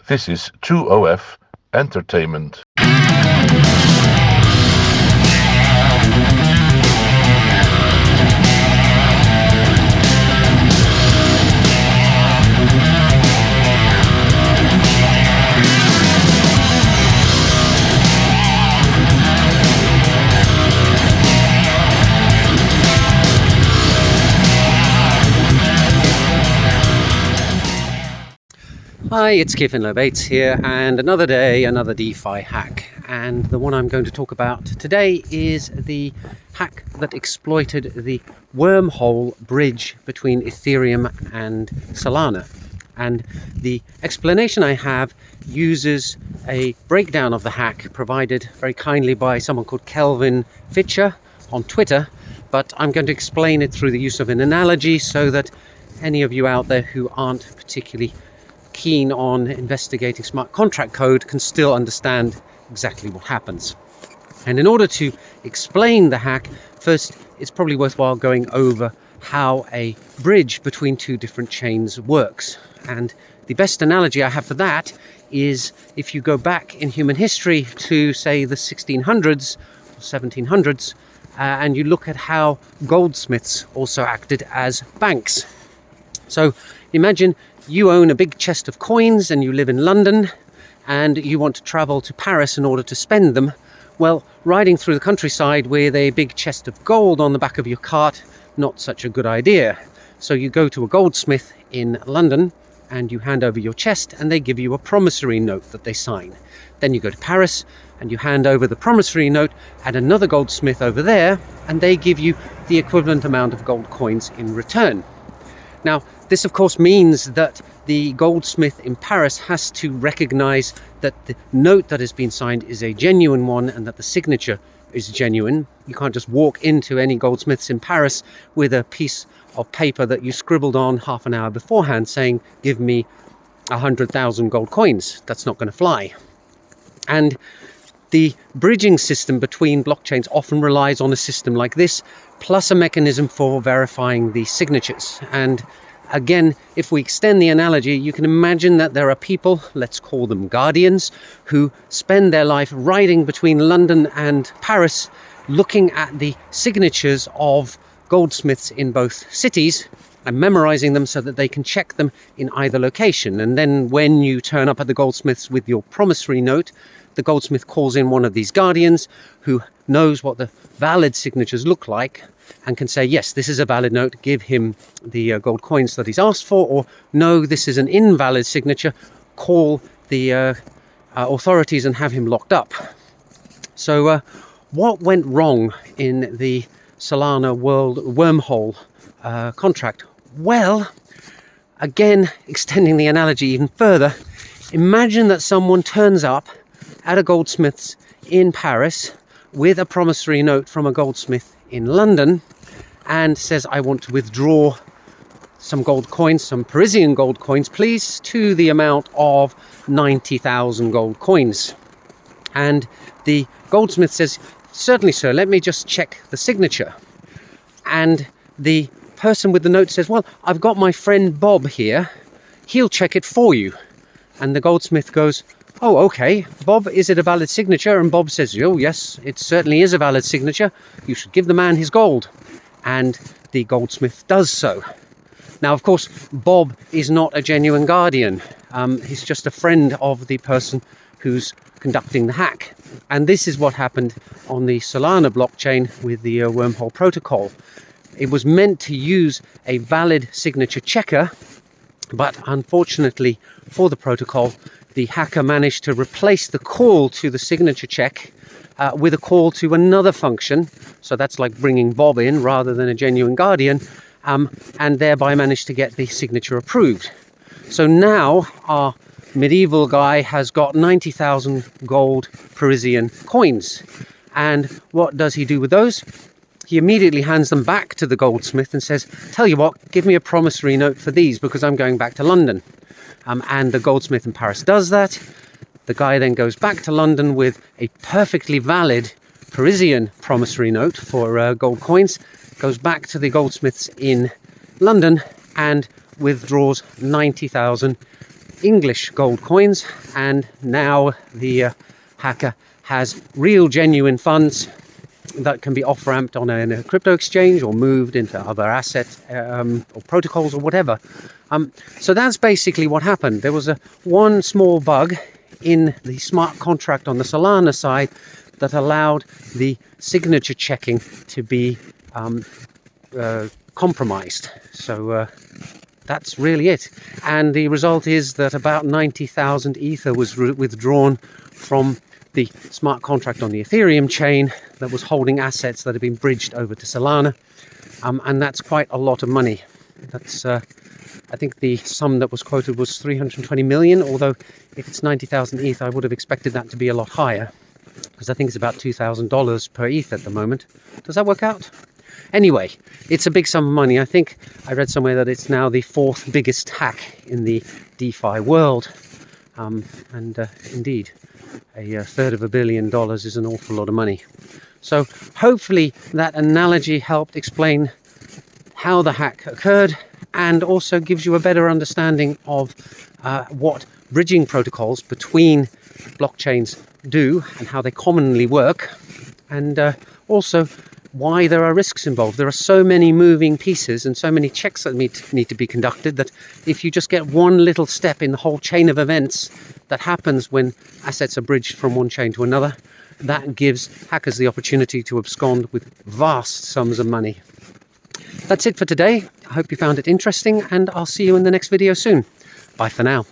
This is 2OF Entertainment. Hi, it's Keir Finlow-Bates here, and another day, another DeFi hack. And the one I'm going to talk about today is the hack that exploited the Wormhole bridge between Ethereum and Solana. And the explanation I have uses a breakdown of the hack provided very kindly by someone called Kelvin Fitcher on Twitter, but I'm going to explain it through the use of an analogy so that any of you out there who aren't particularly keen on investigating smart contract code can still understand exactly what happens. And in order to explain the hack, first it's probably worthwhile going over how a bridge between two different chains works. And the best analogy I have for that is if you go back in human history to, say, the 1600s or 1700s, and you look at how goldsmiths also acted as banks. So imagine you own a big chest of coins and you live in London and you want to travel to Paris in order to spend them. Well, riding through the countryside with a big chest of gold on the back of your cart, not such a good idea. So you go to a goldsmith in London and you hand over your chest and they give you a promissory note that they sign. Then you go to Paris and you hand over the promissory note at another goldsmith over there and they give you the equivalent amount of gold coins in return. Now, this of course means that the goldsmith in Paris has to recognize that the note that has been signed is a genuine one and that the signature is genuine. You can't just walk into any goldsmiths in Paris with a piece of paper that you scribbled on half an hour beforehand saying, give me 100,000 gold coins. That's not going to fly. And the bridging system between blockchains often relies on a system like this, plus a mechanism for verifying the signatures. And again, if we extend the analogy, you can imagine that there are people, let's call them guardians, who spend their life riding between London and Paris, looking at the signatures of goldsmiths in both cities and memorizing them so that they can check them in either location. And then when you turn up at the goldsmiths with your promissory note, the goldsmith calls in one of these guardians who knows what the valid signatures look like and can say, yes, this is a valid note, give him the gold coins that he's asked for, or no, this is an invalid signature, call the authorities and have him locked up. So what went wrong in the Solana Wormhole contract? Well, again, extending the analogy even further, imagine that someone turns up at a goldsmith's in Paris with a promissory note from a goldsmith in London and says, I want to withdraw some gold coins, some Parisian gold coins, please, to the amount of 90,000 gold coins. And the goldsmith says, certainly, sir, let me just check the signature. And the person with the note says, well, I've got my friend Bob here, he'll check it for you. And the goldsmith goes, oh, okay, Bob, is it a valid signature? And Bob says, oh, yes, it certainly is a valid signature. You should give the man his gold. And the goldsmith does so. Now, of course, Bob is not a genuine guardian. He's just a friend of the person who's conducting the hack. And this is what happened on the Solana blockchain with the Wormhole protocol. It was meant to use a valid signature checker, but unfortunately for the protocol, the hacker managed to replace the call to the signature check with a call to another function. So that's like bringing Bob in rather than a genuine guardian, and thereby managed to get the signature approved. So now our medieval guy has got 90,000 gold Parisian coins. And what does he do with those? He immediately hands them back to the goldsmith and says, tell you what, give me a promissory note for these because I'm going back to London. And the goldsmith in Paris does that. The guy then goes back to London with a perfectly valid Parisian promissory note for gold coins, goes back to the goldsmiths in London and withdraws 90,000 English gold coins, and now the hacker has real genuine funds that can be off-ramped on a crypto exchange or moved into other assets or protocols or whatever. So that's basically what happened. There was one small bug in the smart contract on the Solana side that allowed the signature checking to be compromised. So that's really it. And the result is that about 90,000 Ether was withdrawn from the smart contract on the Ethereum chain that was holding assets that have been bridged over to Solana. And that's quite a lot of money. That's I think the sum that was quoted was 320 million, although if it's 90,000 ETH, I would have expected that to be a lot higher, because I think it's about $2,000 per ETH at the moment. Does that work out? Anyway, it's a big sum of money. I think I read somewhere that it's now the 4th biggest hack in the DeFi world. Indeed, $1/3 billion is an awful lot of money. So hopefully that analogy helped explain how the hack occurred, and also gives you a better understanding of what bridging protocols between blockchains do and how they commonly work, and also why there are risks involved. There are so many moving pieces and so many checks that need to be conducted that if you just get one little step in the whole chain of events that happens when assets are bridged from one chain to another, that gives hackers the opportunity to abscond with vast sums of money. That's it for today. I hope you found it interesting, and I'll see you in the next video soon. Bye for now.